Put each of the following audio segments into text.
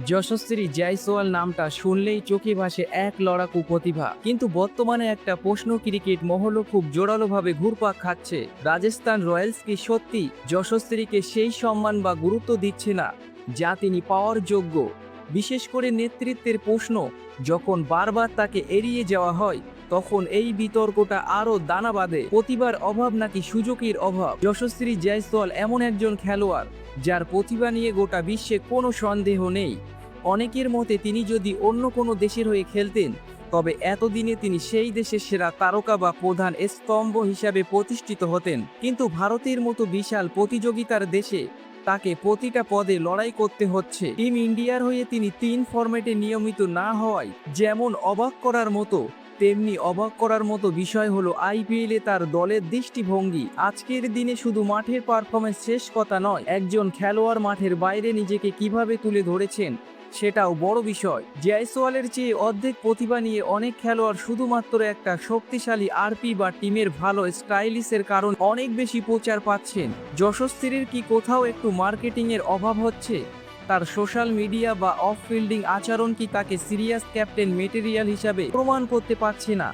যশস্বী জয়সওয়াল নামটা শুনলেই চোখে ভাসে এক লড়াকু প্রতিভা, কিন্তু বর্তমানে একটা প্রশ্ন ক্রিকেট মহলও খুব জোরালোভাবে ঘুরপাক খাচ্ছে। রাজস্থান রয়্যালস কি সত্যি যশস্বীকে সেই সম্মান বা গুরুত্ব দিচ্ছে না যা তিনি পাওয়ার যোগ্য? বিশেষ করে নেতৃত্বের প্রশ্ন যখন বারবার তাকে এড়িয়ে যাওয়া হয়, তখন এই বিতর্কটা আরও দানা বাঁধে। প্রতিভার অভাব নাকি সুযোগের অভাব? যশস্বী জয়সওয়াল এমন একজন খেলোয়াড় যার প্রতিভা নিয়ে গোটা বিশ্বে কোনো সন্দেহ নেই। অনেকের মতে তিনি যদি অন্য কোনো দেশের হয়ে খেলতেন, তবে এতদিনে তিনি সেই দেশের সেরা তারকা বা প্রধান স্তম্ভ হিসাবে প্রতিষ্ঠিত হতেন। কিন্তু ভারতের মতো বিশাল প্রতিযোগিতার দেশে তাকে প্রতিটা পদে লড়াই করতে হচ্ছে। টিম ইন্ডিয়ার হয়ে তিনি 3 ফরম্যাটে নিয়মিত না হওয়ায় যেমন অবাক করার মতো, তেমনি অবাক করার মতো বিষয় হলো আইপিএলে তার দলের দৃষ্টিভঙ্গি। আজকের দিনে শুধু মাঠের পারফরম্যান্স শেষ কথা নয়, একজন খেলোয়াড় মাঠের বাইরে নিজেকে কিভাবে তুলে ধরেছেন সেটাও বড় বিষয়। জয়সওয়ালের চেয়ে অর্ধেক প্রতিভা নিয়ে অনেক খেলোয়াড় শুধুমাত্র একটা শক্তিশালী আরপি বা টিমের ভালো স্টাইলিশের কারণ অনেক বেশি প্রচার পাচ্ছেন। যশস্বীর কি কোথাও একটু মার্কেটিংয়ের অভাব হচ্ছে? তার সোশ্যাল মিডিয়া বা অফ ফিল্ডিং আচরণ কি তাকে সিরিয়াস ক্যাপ্টেন মেটেরিয়াল হিসাবে প্রমাণ করতে পারছে না?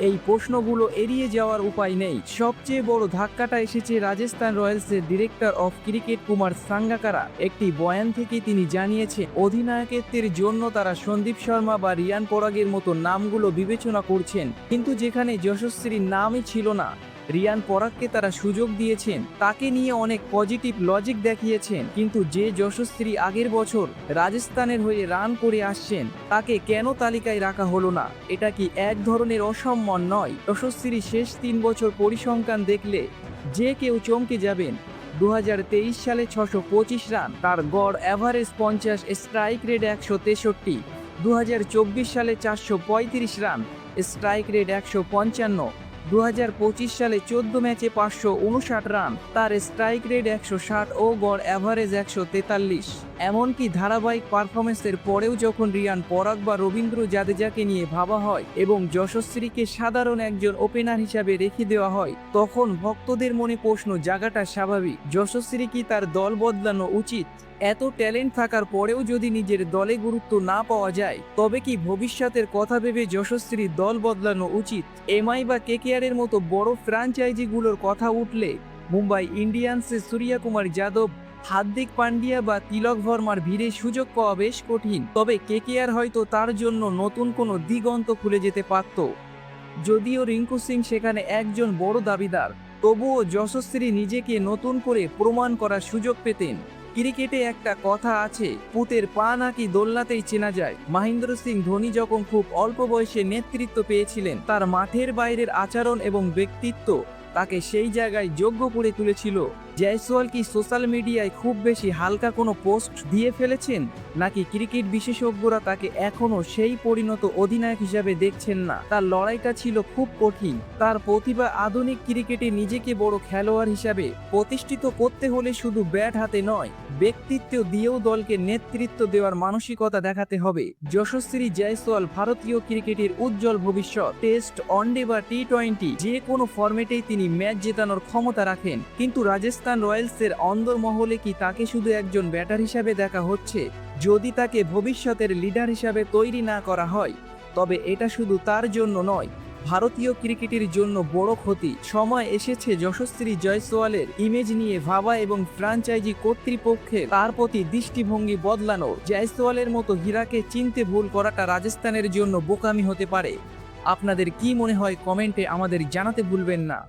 এই প্রশ্নগুলো এড়িয়ে যাওয়ার উপায় নেই। সবচেয়ে বড় ধাক্কাটা এসেছে রাজস্থান রয়্যালসের director of cricket Kumar Sangakkara একটি বয়ান থেকে। তিনি জানিয়েছেন অধিনায়কত্বের জন্য তারা সন্দীপ শর্মা বা রিয়ান পরাগের মতো নামগুলো বিবেচনা করছেন, কিন্তু যেখানে যশস্বীর নামই ছিল না, রিয়ান পরাগকে তারা সুযোগ দিয়েছেন। তাকে নিয়ে অনেক পজিটিভ লজিক দেখিয়েছেন, কিন্তু যে যশস্বী আগের বছর রাজস্থানের হয়ে রান করে আসছেন, তাকে কেন তালিকায় রাখা হলো না? এটা কি এক ধরনের অসম্মান নয়? যশস্বী শেষ 3 বছর পরিসংখ্যান দেখলে যে কেউ চমকে যাবেন। 2023 সালে 625 রান, তার গড় অ্যাভারেজ 50, স্ট্রাইক রেট 163। 2024 সালে 435 রান, স্ট্রাইক রেট 155। 2025 সালে 14 ম্যাচে 559 রান, তার স্ট্রাইক রেট 160 ও গড় অ্যাভারেজ 143। এমনকি ধারাবাহিক পারফরমেন্সের পরেও যখন রিয়ান পরাগ বা রবীন্দ্র জাদেজাকে নিয়ে ভাবা হয় এবং যশস্বীকে সাধারণ একজন ওপেনার হিসাবে রেখে দেওয়া হয়, তখন ভক্তদের মনে প্রশ্ন জাগাটা স্বাভাবিক। যশস্বী কি তার দল বদলানো উচিত? এত ট্যালেন্ট থাকার পরেও যদি নিজের দলে গুরুত্ব না পাওয়া যায়, তবে কি ভবিষ্যতের কথা ভেবে যশস্বীর দল বদলানো উচিত? এমআই বা কেকেআরের মতো বড় ফ্র্যাঞ্চাইজিগুলোর কথা উঠলে মুম্বাই ইন্ডিয়ান্সের সূর্যকুমার যাদব, হার্দিক পান্ডিয়া বা তিলক ভার্মার ভিড়ে সুযোগ পাওয়া বেশ কঠিন। তবে কেকেআর হয়তো তার জন্য নতুন কোনো দিগন্ত খুলে যেতে পারত। যদিও রিঙ্কু সিং সেখানে একজন বড় দাবিদার, তবুও যশস্বী নিজেকে নতুন করে প্রমাণ করার সুযোগ পেতেন। ক্রিকেটে একটা কথা আছে, পুতের পা নাকি দোলনাতেই চেনা যায়। মহেন্দ্র সিং ধোনি যখন খুব অল্প বয়সে নেতৃত্ব পেয়েছিলেন, তার মাঠের বাইরের আচরণ এবং ব্যক্তিত্ব তাকে সেই জায়গায় যোগ্য করে তুলেছিল। জয়সওয়াল কি সোশ্যাল মিডিয়ায় খুব বেশি হালকা কোনো পোস্ট দিয়ে ফেলেছেন, নাকি ক্রিকেট বিশেষজ্ঞরা তাকে এখনও সেই পরিণত অধিনায়ক হিসাবে দেখছেন না? তার লড়াইটা ছিল খুব কঠিন। তার প্রতিভা আধুনিক ক্রিকেটে নিজেকে বড় খেলোয়াড় হিসাবে প্রতিষ্ঠিত করতে হলে শুধু ব্যাট হাতে নয়, ব্যক্তিত্ব দিয়েও দলকে নেতৃত্ব দেওয়ার মানসিকতা দেখাতে হবে। যশস্বী জয়সওয়াল ভারতীয় ক্রিকেটের উজ্জ্বল ভবিষ্যৎ। টেস্ট, ওয়ানডে বা টি-20 যে কোনো ফরম্যাটেই তিনি ম্যাচ জেতানোর ক্ষমতা রাখেন, কিন্তু রাজস্থান রয়্যালসের অন্দরমহলে কি তাকে শুধু একজন ব্যাটার হিসাবে দেখা হচ্ছে? যদি তাকে ভবিষ্যতের লিডার হিসাবে তৈরি না করা হয়, তবে এটা শুধু তার জন্য নয়, ভারতীয় ক্রিকেটের জন্য বড় ক্ষতি। সময় এসেছে যশস্বী জয়সওয়ালের ইমেজ নিয়ে ভাবা এবং ফ্র্যাঞ্চাইজি কর্তৃপক্ষের তার প্রতি দৃষ্টিভঙ্গি বদলানো। জয়সওয়ালের মতো হীরাকে চিনতে ভুল করাটা রাজস্থানের জন্য বোকামি হতে পারে। আপনাদের কি মনে হয় কমেন্টে আমাদের জানাতে ভুলবেন না।